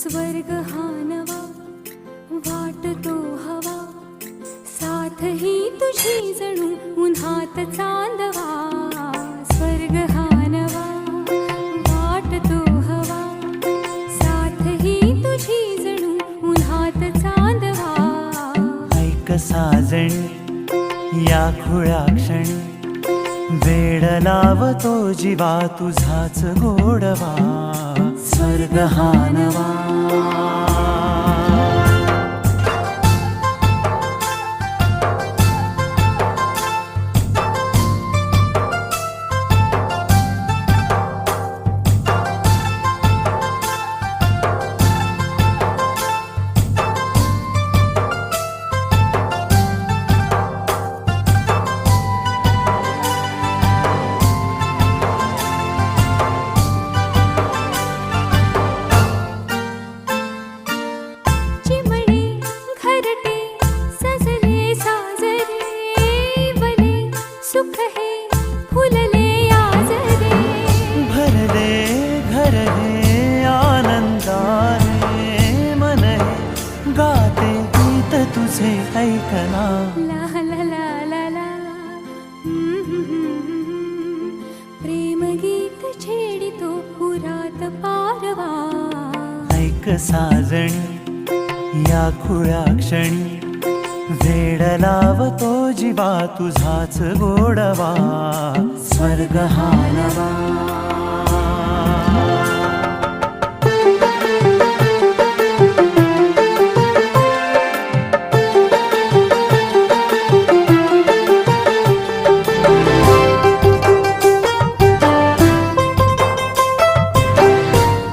स्वर्ग हा नवा वाटतो हवा, साथ ही तुझी जणू उन्हात चांदवा. स्वर्ग हा नवा वाटतो हवा, साथ ही तुझी जणू उन्हात चांदवा. ऐक साजणी या खुळ्या क्षणी, वेड लावतो जीवा तुझाच गोडवा. स्वर्ग हा नवा. सुख हे फुलले आजरे, भरले घर हे आनंदाने. मन हे गाते गीत तुझे ऐकना. ला ला ला ला ला. प्रेम गीत छेडितो पुरात पारवा. ऐक साजणी या खुळ्या क्षणी, वेड लावतो जीवा तुझाच गोडवा. स्वर्ग हा नवा.